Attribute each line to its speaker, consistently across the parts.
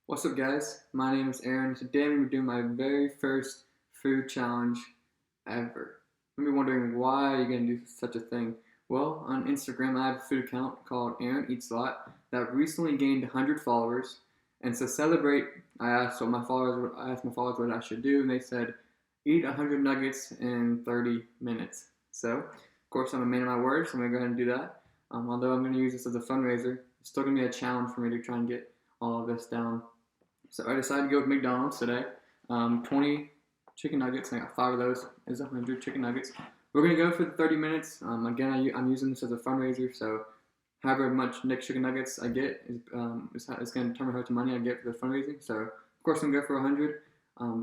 Speaker 1: What's up, guys? My name is Aaron. Today I'm doing my very first food challenge ever. You may be wondering, why are you going to do such a thing? Well, on Instagram, I have a food account called Aaron Eats a Lot that recently gained 100 followers. And to celebrate, I asked my followers what I should do, and they said, eat 100 nuggets in 30 minutes. So, of course, I'm a man of my word, so I'm going to go ahead and do that. Although I'm going to use this as a fundraiser, it's still going to be a challenge for me to try and get all of this down. So I decided to go with McDonald's today. 20 chicken nuggets. I got 5 of those. Is 100 chicken nuggets. We're gonna go for the 30 minutes. Again, I'm using this as a fundraiser, so however much chicken nuggets I get is going to determine how much money I get for the fundraising. So of course I'm gonna go for 100.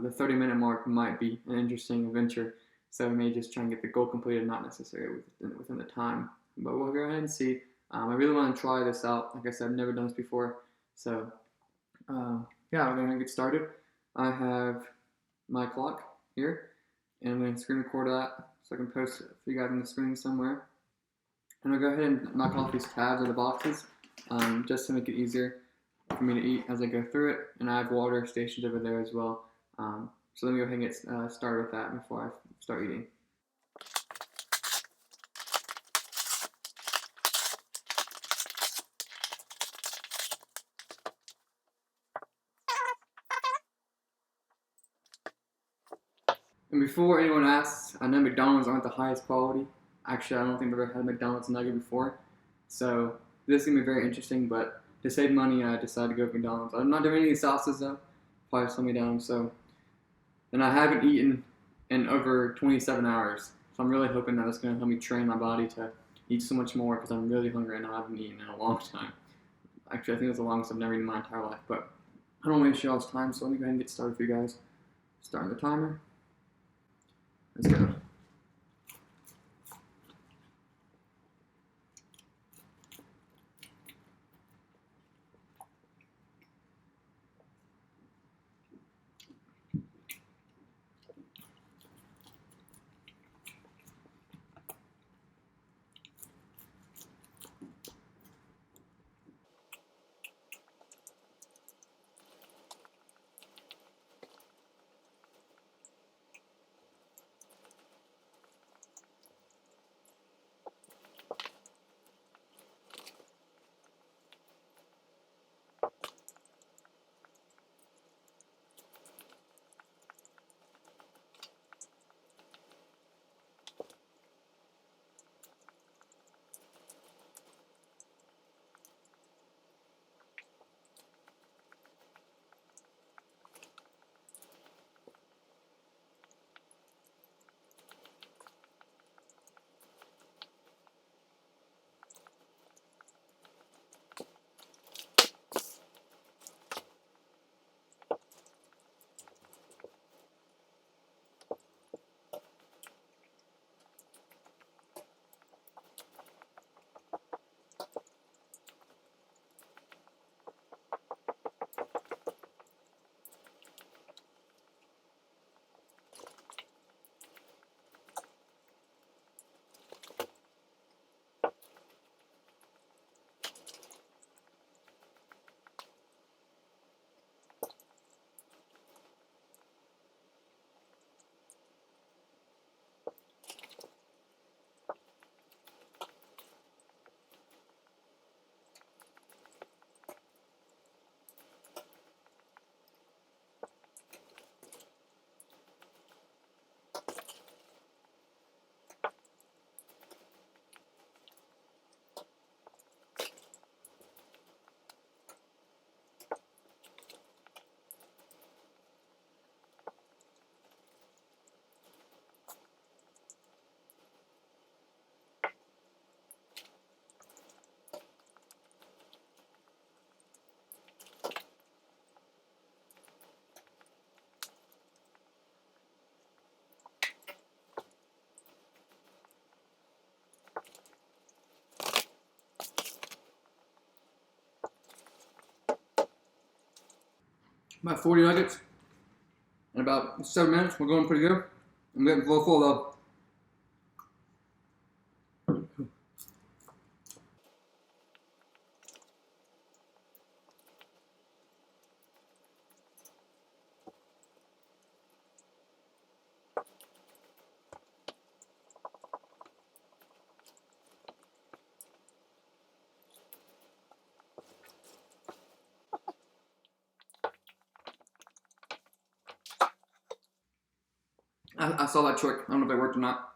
Speaker 1: The 30-minute mark might be an interesting adventure, so we may just try and get the goal completed, not necessarily within the time. But we'll go ahead and see. I really want to try this out. Like I said, I've never done this before, so. Yeah, we're gonna get started. I have my clock here, and I'm gonna screen record that so I can post it for you guys on the screen somewhere. And I'll go ahead and knock off these tabs of the boxes, just to make it easier for me to eat as I go through it. And I have water stationed over there as well. So let me go ahead and get started with that before I start eating. And before anyone asks, I know McDonald's aren't the highest quality. Actually, I don't think I've ever had a McDonald's nugget before. So this is going to be very interesting, but to save money, I decided to go with McDonald's. I'm not doing any sauces though. Probably slow me down. So, and I haven't eaten in over 27 hours. So I'm really hoping that it's going to help me train my body to eat so much more because I'm really hungry and I haven't eaten in a long time. Actually, I think it's the longest I've never eaten in my entire life. But I don't want to waste y'all's time, so let me go ahead and get started for you guys. Starting the timer. Let's go. About 40 nuggets in about 7 minutes. We're going pretty good. I'm getting full though. I saw that trick. I don't know if it worked or not.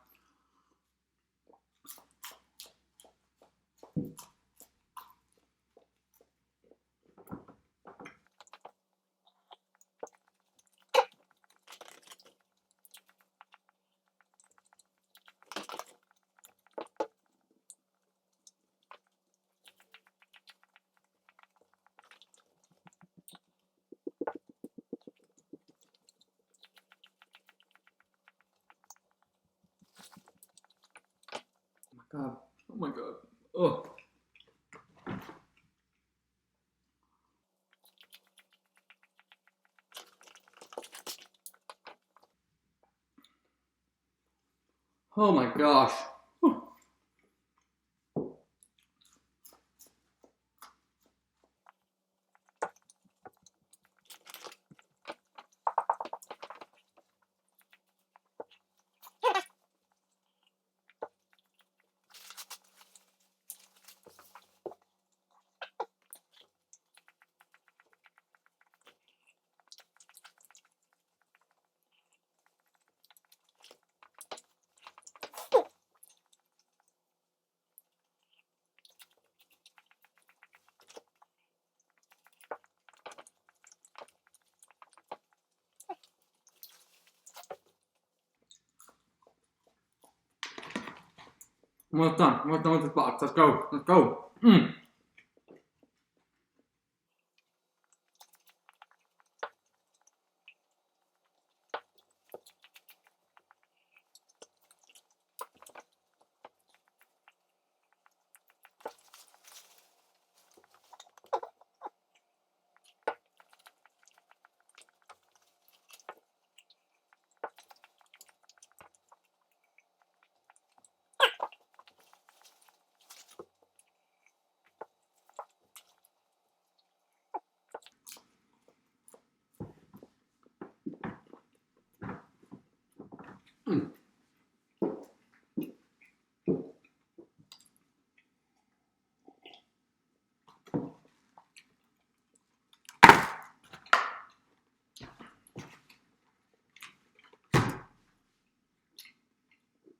Speaker 1: Oh my god. Oh my god. Oh. Oh my gosh. I'm almost done. I'm almost done with this box. Let's go. Let's go.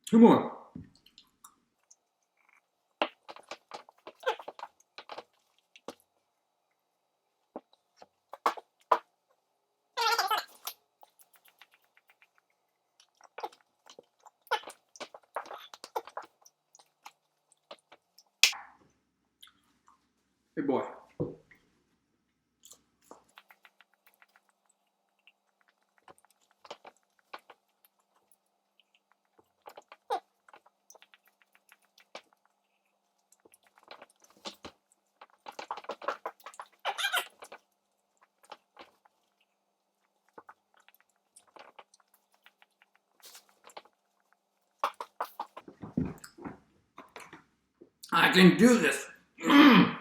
Speaker 1: Two more. Hey boy. I can do this. Oh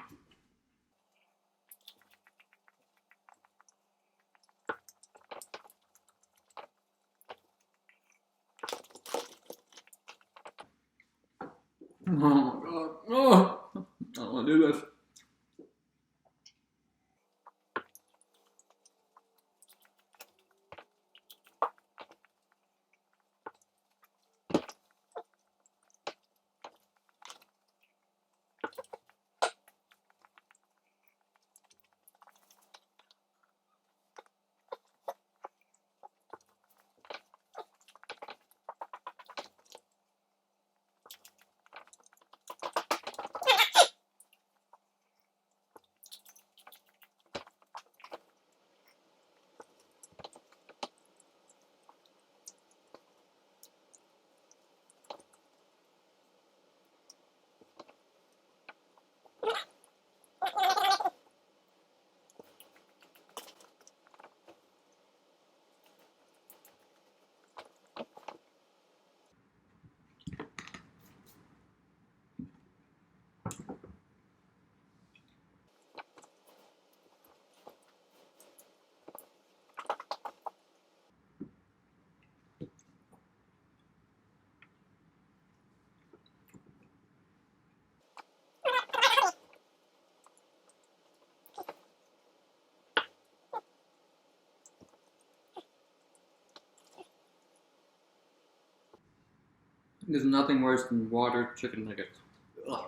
Speaker 1: my god. Oh, I don't want to do this. There's nothing worse than water chicken nuggets. Ugh.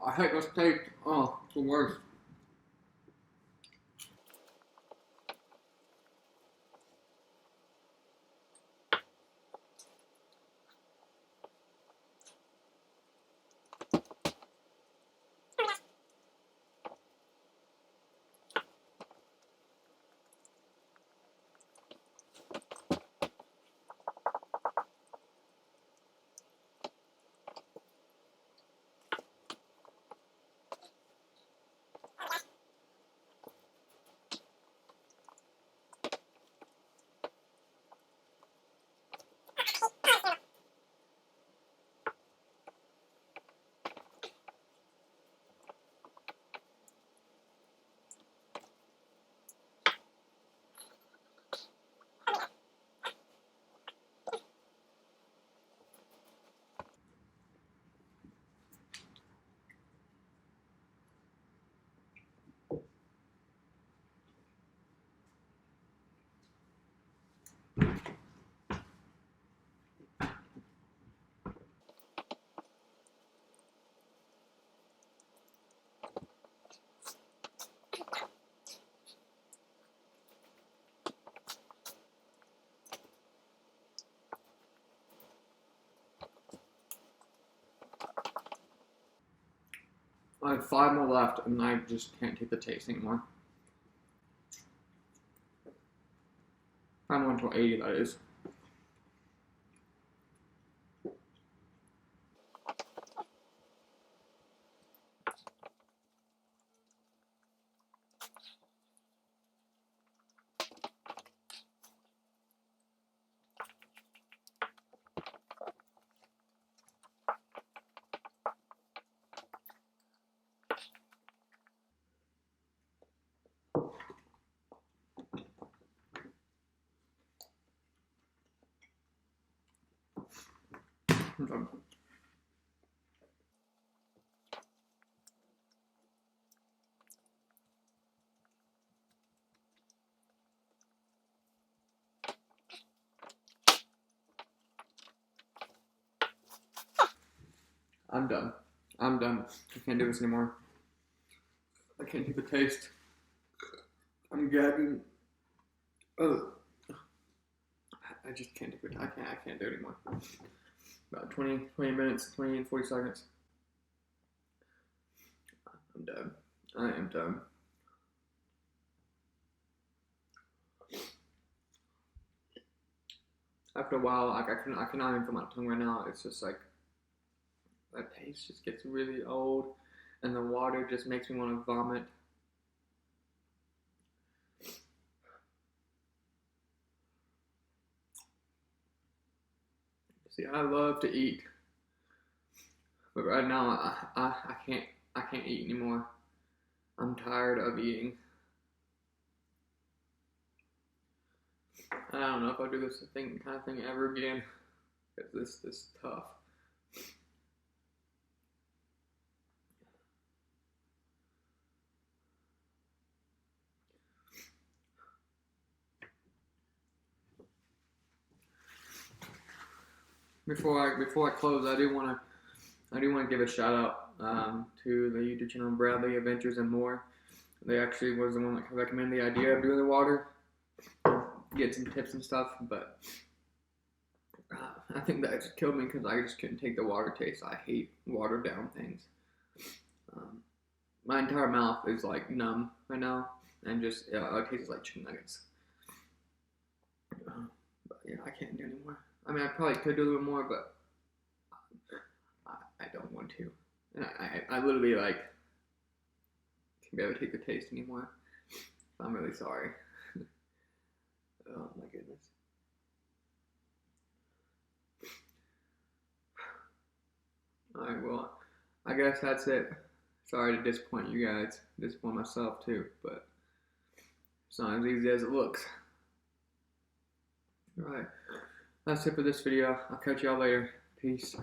Speaker 1: I hate this taste. Oh, it's the worst. I have 5 more left, and I just can't take the taste anymore. I'm on to 80, that is. I'm done. I'm done. I'm done. I can't do this anymore. I can't take the taste. I'm gagging. Ugh. I just can't do it. I can't do it anymore. About 20 minutes, 20 and 40 seconds. I'm done. I am done. After a while, like I cannot even feel my tongue right now. It's just like the taste just gets really old, and the water just makes me want to vomit. See, I love to eat, but right now I can't eat anymore. I'm tired of eating. I don't know if I'll do this kind of thing ever again. Because this is tough. Before I close, I do want to give a shout out to the YouTube channel Bradley Adventures and More. They actually was the one that recommended the idea of doing the water, get some tips and stuff. But I think that just killed me because I just couldn't take the water taste. I hate watered down things. My entire mouth is like numb right now, and just it tastes like chicken nuggets. But yeah, I can't do anymore. I mean, I probably could do a little more, but I don't want to. And I literally like can't be able to take the taste anymore. I'm really sorry. Oh my goodness. Alright, well, I guess that's it. Sorry to disappoint you guys. Disappoint myself too, but it's not as easy as it looks. Alright, that's it for this video. I'll catch y'all later. Peace.